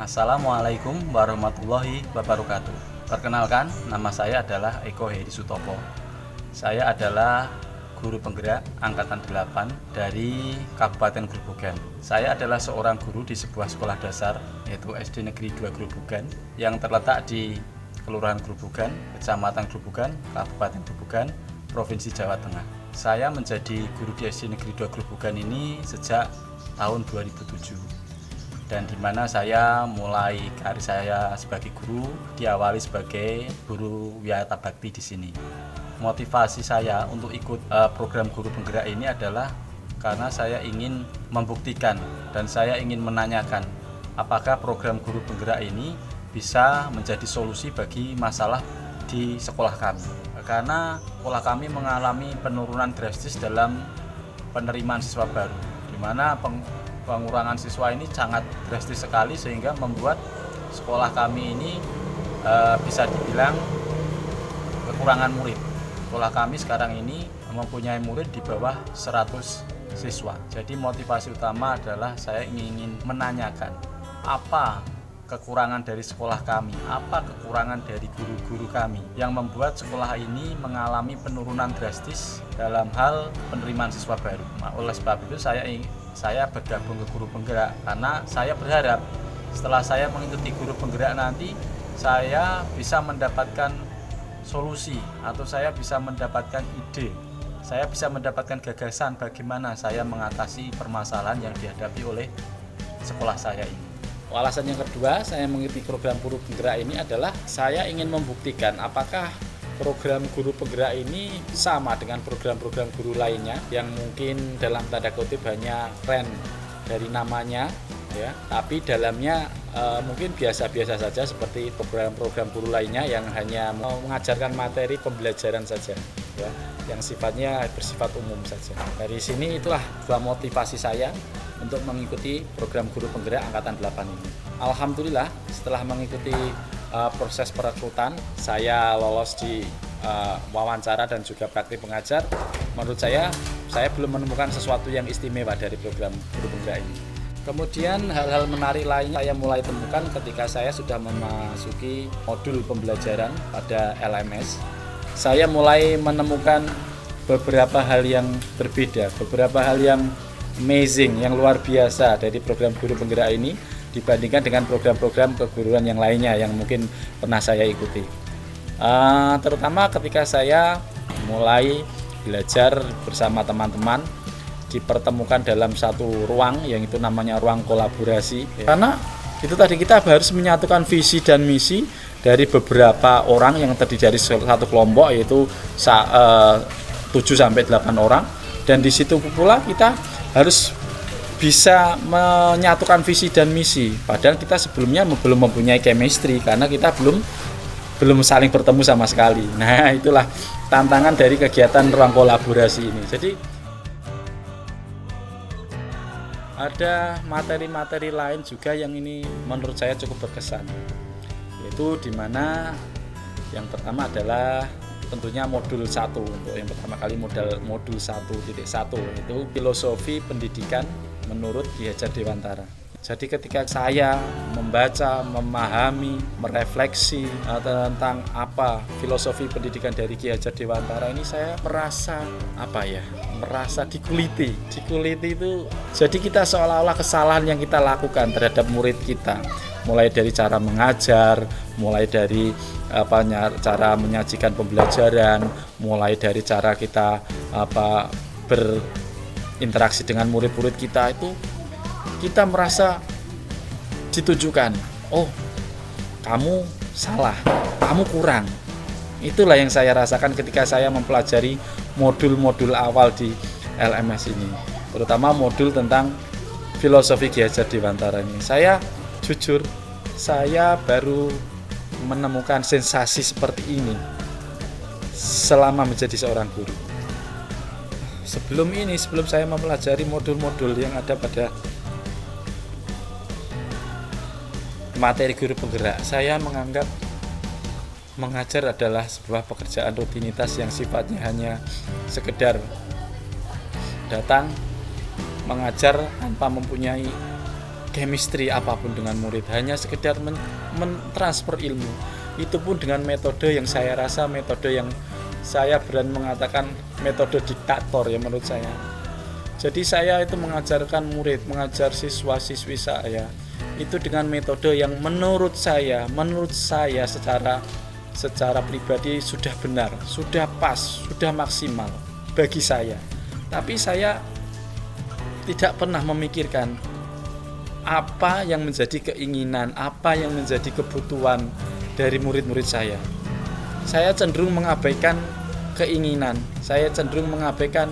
Assalamualaikum warahmatullahi wabarakatuh. Perkenalkan, nama saya adalah Eko Heri Sutopo. Saya adalah guru penggerak angkatan 8 dari Kabupaten Grobogan. Saya adalah seorang guru di sebuah sekolah dasar, yaitu SD Negeri 2 Grobogan, yang terletak di Kelurahan Grobogan, Kecamatan Grobogan, Kabupaten Grobogan, Provinsi Jawa Tengah. Saya menjadi guru di SD Negeri 2 Grobogan ini sejak tahun 2007. Dan di mana saya mulai karir saya sebagai guru diawali sebagai guru Wiyata Bakti di sini. Motivasi saya untuk ikut program guru penggerak ini adalah karena saya ingin membuktikan dan saya ingin menanyakan apakah program guru penggerak ini bisa menjadi solusi bagi masalah di sekolah kami. Karena sekolah kami mengalami penurunan drastis dalam penerimaan siswa baru, di mana pengurangan siswa ini sangat drastis sekali sehingga membuat sekolah kami ini bisa dibilang kekurangan murid. Sekolah kami sekarang ini mempunyai murid di bawah 100 siswa. Jadi motivasi utama adalah saya ingin menanyakan apa kekurangan dari sekolah kami, apa kekurangan dari guru-guru kami yang membuat sekolah ini mengalami penurunan drastis dalam hal penerimaan siswa baru. Oleh sebab itu saya bergabung ke guru penggerak karena saya berharap setelah saya mengikuti guru penggerak nanti saya bisa mendapatkan solusi atau saya bisa mendapatkan ide, saya bisa mendapatkan gagasan bagaimana saya mengatasi permasalahan yang dihadapi oleh sekolah saya ini. Alasan yang kedua saya mengikuti program guru penggerak ini adalah saya ingin membuktikan apakah program guru penggerak ini sama dengan program-program guru lainnya yang mungkin dalam tanda kutip hanya keren dari namanya ya, tapi dalamnya mungkin biasa-biasa saja seperti program-program guru lainnya yang hanya mengajarkan materi pembelajaran saja ya, yang sifatnya bersifat umum saja. Dari sini itulah dua motivasi saya untuk mengikuti program guru penggerak angkatan 8 ini. Alhamdulillah setelah mengikuti proses perekrutan, saya lolos di wawancara dan juga praktik pengajar. Menurut saya belum menemukan sesuatu yang istimewa dari program guru penggerak ini. Kemudian hal-hal menarik lainnya saya mulai temukan ketika saya sudah memasuki modul pembelajaran pada LMS. Saya mulai menemukan beberapa hal yang berbeda, beberapa hal yang amazing, yang luar biasa dari program guru penggerak ini dibandingkan dengan program-program keguruan yang lainnya yang mungkin pernah saya ikuti. Terutama ketika saya mulai belajar bersama teman-teman dipertemukan dalam satu ruang yang itu namanya ruang kolaborasi. Karena itu tadi kita harus menyatukan visi dan misi dari beberapa orang yang terdiri dari satu kelompok yaitu 7-8 orang, dan di situ pula kita harus bisa menyatukan visi dan misi. Padahal kita sebelumnya belum mempunyai chemistry karena kita belum saling bertemu sama sekali. Nah, itulah tantangan dari kegiatan ruang kolaborasi ini. Jadi ada materi-materi lain juga yang ini menurut saya cukup berkesan. Yaitu di mana yang pertama adalah tentunya modul 1. Untuk yang pertama kali modul 1.1 itu filosofi pendidikan menurut Ki Hajar Dewantara. Jadi ketika saya membaca, memahami, merefleksi tentang apa filosofi pendidikan dari Ki Hajar Dewantara ini, saya merasa dikuliti itu. Jadi kita seolah-olah kesalahan yang kita lakukan terhadap murid kita, mulai dari cara mengajar, mulai dari cara menyajikan pembelajaran, mulai dari cara kita berinteraksi dengan murid-murid kita, itu kita merasa ditujukan, oh kamu salah, kamu kurang. Itulah yang saya rasakan ketika saya mempelajari modul-modul awal di LMS ini, terutama modul tentang filosofi Ki Hajar Dewantara ini. Saya jujur, saya baru menemukan sensasi seperti ini selama menjadi seorang guru. Sebelum saya mempelajari modul-modul yang ada pada materi guru penggerak, saya menganggap mengajar adalah sebuah pekerjaan rutinitas yang sifatnya hanya sekedar datang mengajar tanpa mempunyai chemistry apapun dengan murid, hanya sekedar mentransfer ilmu. Itu pun dengan metode yang saya rasa metode yang saya berani mengatakan metode diktator ya menurut saya. Jadi saya itu mengajarkan murid, mengajar siswa-siswi saya itu dengan metode yang menurut saya secara pribadi sudah benar, sudah pas, sudah maksimal bagi saya. Tapi saya tidak pernah memikirkan apa yang menjadi keinginan, apa yang menjadi kebutuhan dari murid-murid saya. Saya cenderung mengabaikan keinginan, saya cenderung mengabaikan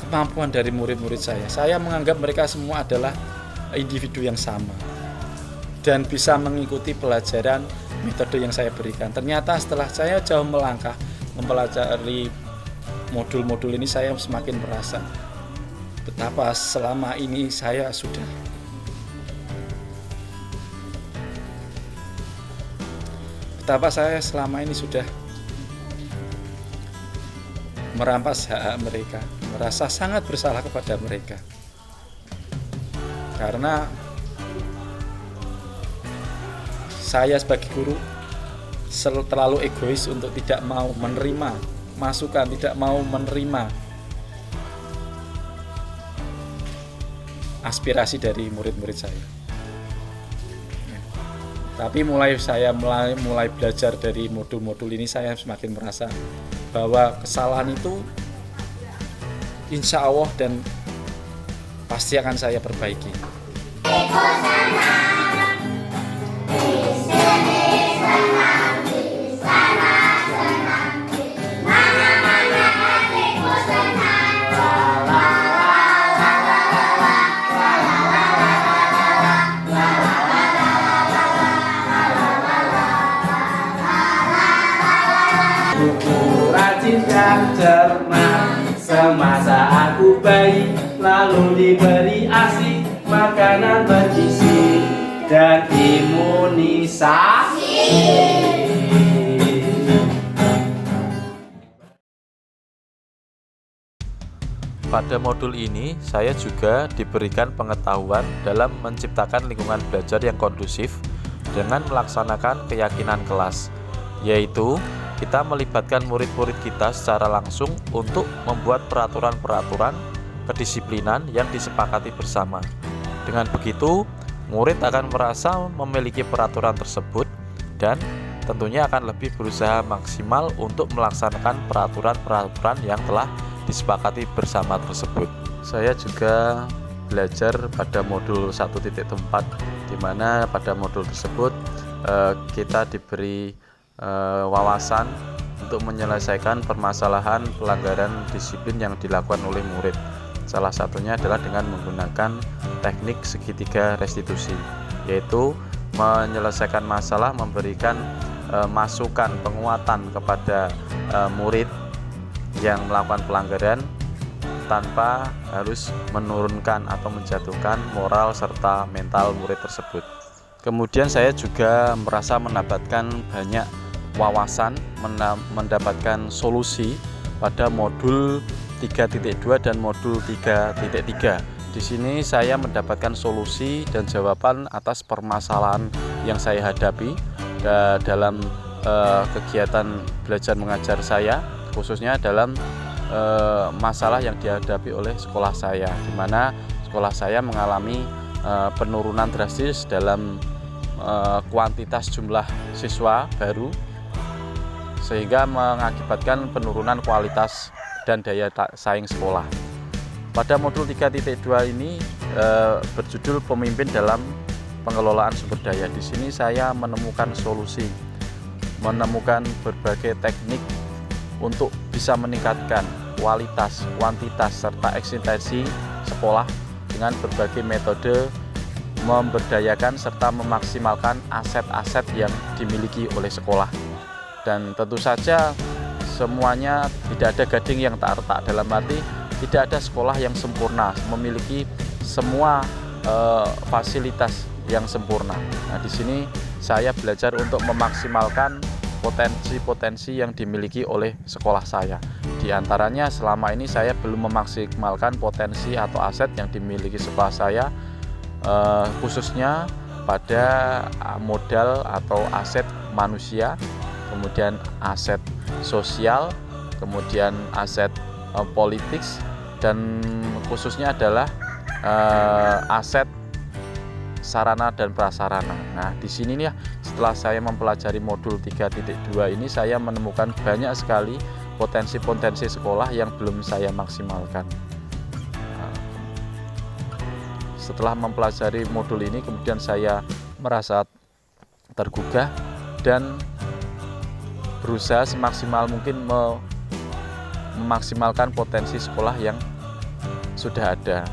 kemampuan dari murid-murid saya. Saya menganggap mereka semua adalah individu yang sama dan bisa mengikuti pelajaran metode yang saya berikan. Ternyata setelah saya jauh melangkah mempelajari modul-modul ini, saya semakin merasa betapa selama ini saya sudah merampas hak mereka, merasa sangat bersalah kepada mereka. Karena saya sebagai guru terlalu egois untuk tidak mau menerima masukan, tidak mau menerima aspirasi dari murid-murid saya. Tapi mulai belajar dari modul-modul ini, saya semakin merasa bahwa kesalahan itu insya Allah dan pasti akan saya perbaiki. Rajin dan cermat semasa aku bayi, lalu diberi ASI, makanan bergizi dan imunisasi. Pada modul ini, saya juga diberikan pengetahuan dalam menciptakan lingkungan belajar yang kondusif dengan melaksanakan keyakinan kelas, yaitu kita melibatkan murid-murid kita secara langsung untuk membuat peraturan-peraturan kedisiplinan yang disepakati bersama. Dengan begitu, murid akan merasa memiliki peraturan tersebut dan tentunya akan lebih berusaha maksimal untuk melaksanakan peraturan-peraturan yang telah disepakati bersama tersebut. Saya juga belajar pada modul 1.4, di mana pada modul tersebut kita diberi wawasan untuk menyelesaikan permasalahan pelanggaran disiplin yang dilakukan oleh murid. Salah satunya adalah dengan menggunakan teknik segitiga restitusi, yaitu menyelesaikan masalah, memberikan masukan, penguatan kepada murid yang melakukan pelanggaran tanpa harus menurunkan atau menjatuhkan moral serta mental murid tersebut. Kemudian saya juga merasa mendapatkan banyak wawasan, mendapatkan solusi pada modul 3.2 dan modul 3.3. Di sini saya mendapatkan solusi dan jawaban atas permasalahan yang saya hadapi dalam kegiatan belajar mengajar saya, khususnya dalam masalah yang dihadapi oleh sekolah saya, di mana sekolah saya mengalami penurunan drastis dalam kuantitas jumlah siswa baru, sehingga mengakibatkan penurunan kualitas dan daya saing sekolah. Pada modul 3.2 ini berjudul pemimpin dalam pengelolaan sumber daya. Di sini saya menemukan solusi, menemukan berbagai teknik untuk bisa meningkatkan kualitas, kuantitas, serta eksistensi sekolah dengan berbagai metode memberdayakan serta memaksimalkan aset-aset yang dimiliki oleh sekolah. Dan tentu saja semuanya tidak ada gading yang tak retak, dalam arti tidak ada sekolah yang sempurna, memiliki semua fasilitas yang sempurna. Nah, di sini saya belajar untuk memaksimalkan potensi-potensi yang dimiliki oleh sekolah saya. Di antaranya selama ini saya belum memaksimalkan potensi atau aset yang dimiliki sekolah saya khususnya pada modal atau aset manusia, kemudian aset sosial, kemudian aset politik, dan khususnya adalah aset sarana dan prasarana. Nah, di sini nih setelah saya mempelajari modul 3.2 ini, saya menemukan banyak sekali potensi-potensi sekolah yang belum saya maksimalkan. Setelah mempelajari modul ini, kemudian saya merasa tergugah dan berusaha semaksimal mungkin memaksimalkan potensi sekolah yang sudah ada.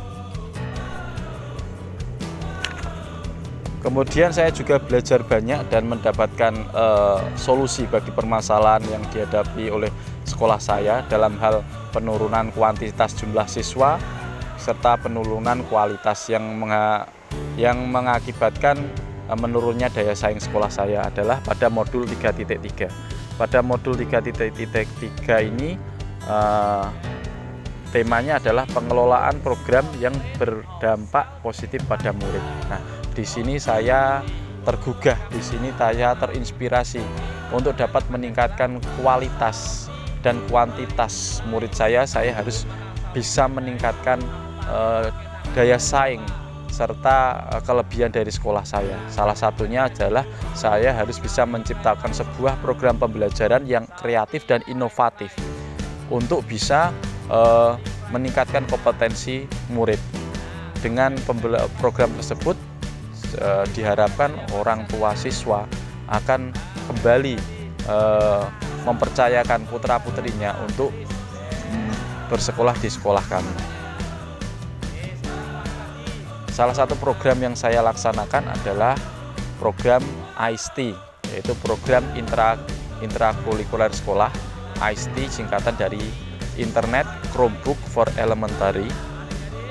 Kemudian saya juga belajar banyak dan mendapatkan solusi bagi permasalahan yang dihadapi oleh sekolah saya dalam hal penurunan kuantitas jumlah siswa serta penurunan kualitas yang mengakibatkan menurunnya daya saing sekolah saya adalah pada modul 3.3. Pada modul 3.3 ini temanya adalah pengelolaan program yang berdampak positif pada murid. Nah, di sini saya tergugah, di sini saya terinspirasi untuk dapat meningkatkan kualitas dan kuantitas murid saya harus bisa meningkatkan daya saing serta kelebihan dari sekolah saya. Salah satunya adalah saya harus bisa menciptakan sebuah program pembelajaran yang kreatif dan inovatif untuk bisa meningkatkan kompetensi murid. Dengan program tersebut diharapkan orang tua siswa akan kembali mempercayakan putra-putrinya untuk bersekolah di sekolah kami. Salah satu program yang saya laksanakan adalah program ICT, yaitu program intrakurikuler sekolah. ICT singkatan dari Internet Chromebook for Elementary,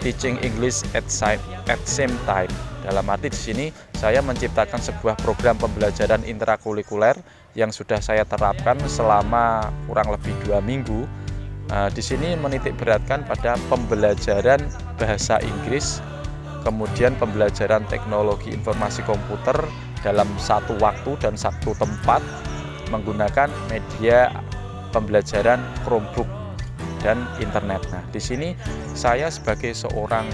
Teaching English at same time. Dalam arti di sini saya menciptakan sebuah program pembelajaran intrakurikuler yang sudah saya terapkan selama kurang lebih 2 minggu. Di sini menitik beratkan pada pembelajaran bahasa Inggris, kemudian pembelajaran teknologi informasi komputer dalam satu waktu dan satu tempat menggunakan media pembelajaran Chromebook dan internet. Nah, di sini saya sebagai seorang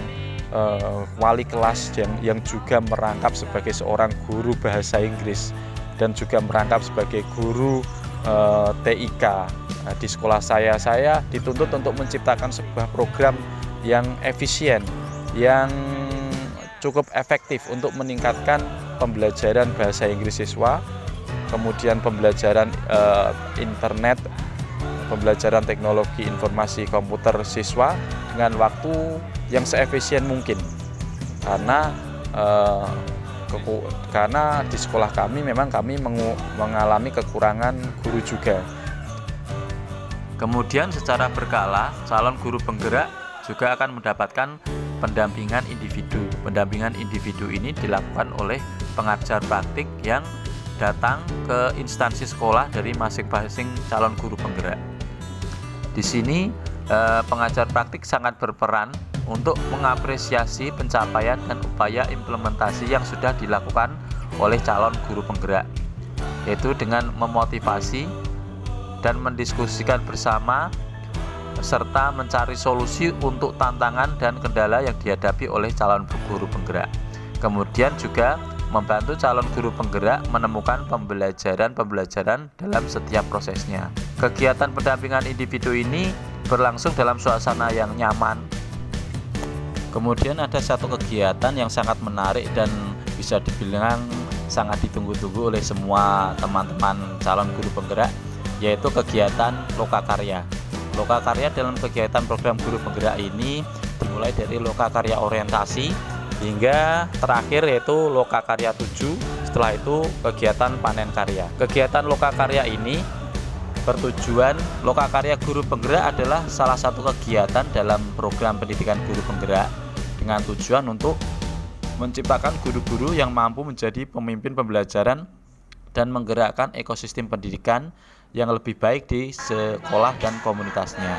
wali kelas yang juga merangkap sebagai seorang guru bahasa Inggris dan juga merangkap sebagai guru TIK di sekolah saya dituntut untuk menciptakan sebuah program yang efisien, yang cukup efektif untuk meningkatkan pembelajaran bahasa Inggris siswa, kemudian pembelajaran internet, pembelajaran teknologi informasi komputer siswa dengan waktu yang seefisien mungkin, karena di sekolah kami memang kami mengalami kekurangan guru juga. Kemudian secara berkala calon guru penggerak juga akan mendapatkan pendampingan individu. Pendampingan individu ini dilakukan oleh pengajar praktik yang datang ke instansi sekolah dari masing-masing calon guru penggerak. Di sini pengajar praktik sangat berperan untuk mengapresiasi pencapaian dan upaya implementasi yang sudah dilakukan oleh calon guru penggerak, yaitu dengan memotivasi dan mendiskusikan bersama serta mencari solusi untuk tantangan dan kendala yang dihadapi oleh calon guru penggerak. Kemudian juga membantu calon guru penggerak menemukan pembelajaran dalam setiap prosesnya. Kegiatan pendampingan individu ini berlangsung dalam suasana yang nyaman. Kemudian ada satu kegiatan yang sangat menarik dan bisa dibilang sangat ditunggu-tunggu oleh semua teman-teman calon guru penggerak, yaitu kegiatan lokakarya. Lokakarya dalam kegiatan program guru penggerak ini dimulai dari lokakarya orientasi hingga terakhir yaitu lokakarya 7. Setelah itu kegiatan panen karya. Kegiatan lokakarya ini bertujuan, lokakarya guru penggerak adalah salah satu kegiatan dalam program pendidikan guru penggerak dengan tujuan untuk menciptakan guru-guru yang mampu menjadi pemimpin pembelajaran dan menggerakkan ekosistem pendidikan yang lebih baik di sekolah dan komunitasnya.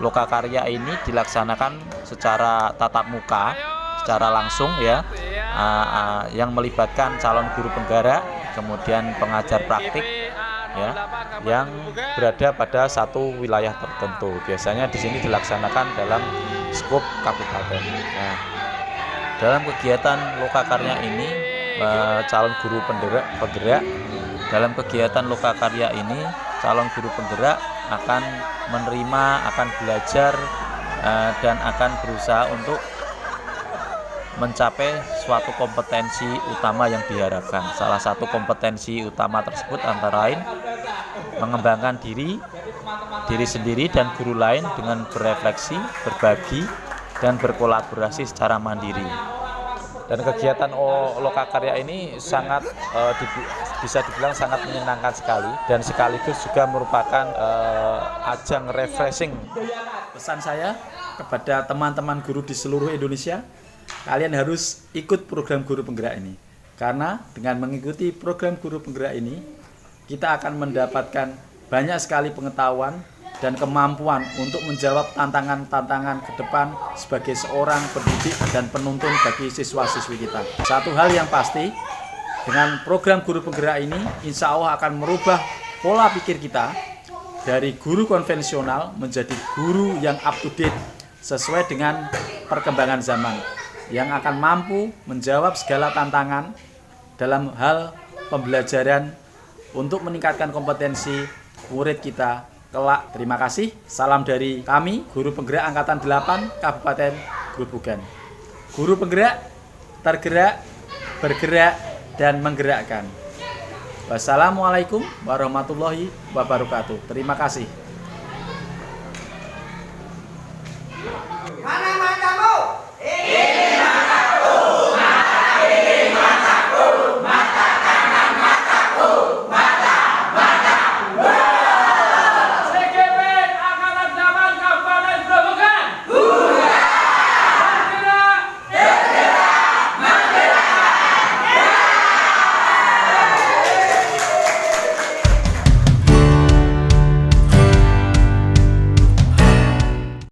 Lokakarya ini dilaksanakan secara tatap muka secara langsung ya, yang melibatkan calon guru penggerak, kemudian pengajar praktik ya, yang berada pada satu wilayah tertentu. Biasanya di sini dilaksanakan dalam skop kabupaten. Nah, dalam kegiatan lokakarya ini, calon guru penggerak dalam kegiatan lokakarya ini, calon guru penggerak akan menerima, akan belajar, dan akan berusaha untuk mencapai suatu kompetensi utama yang diharapkan. Salah satu kompetensi utama tersebut antara lain mengembangkan diri sendiri dan guru lain dengan berefleksi, berbagi, dan berkolaborasi secara mandiri. Dan kegiatan lokakarya ini sangat bisa dibilang sangat menyenangkan sekali, dan sekaligus juga merupakan ajang refreshing. Pesan saya kepada teman-teman guru di seluruh Indonesia, kalian harus ikut program guru penggerak ini. Karena dengan mengikuti program guru penggerak ini, kita akan mendapatkan banyak sekali pengetahuan dan kemampuan untuk menjawab tantangan-tantangan ke depan sebagai seorang pendidik dan penuntun bagi siswa-siswi kita. Satu hal yang pasti, dengan program guru penggerak ini, insya Allah akan merubah pola pikir kita dari guru konvensional menjadi guru yang up to date sesuai dengan perkembangan zaman, yang akan mampu menjawab segala tantangan dalam hal pembelajaran untuk meningkatkan kompetensi murid kita kelak. Terima kasih. Salam dari kami, Guru Penggerak Angkatan 8 Kabupaten Grobogan. Guru penggerak, tergerak, bergerak, dan menggerakkan. Wassalamualaikum warahmatullahi wabarakatuh. Terima kasih. Mana matamu? Ini mataku. Mata kiri mataku. Mata kanan mataku.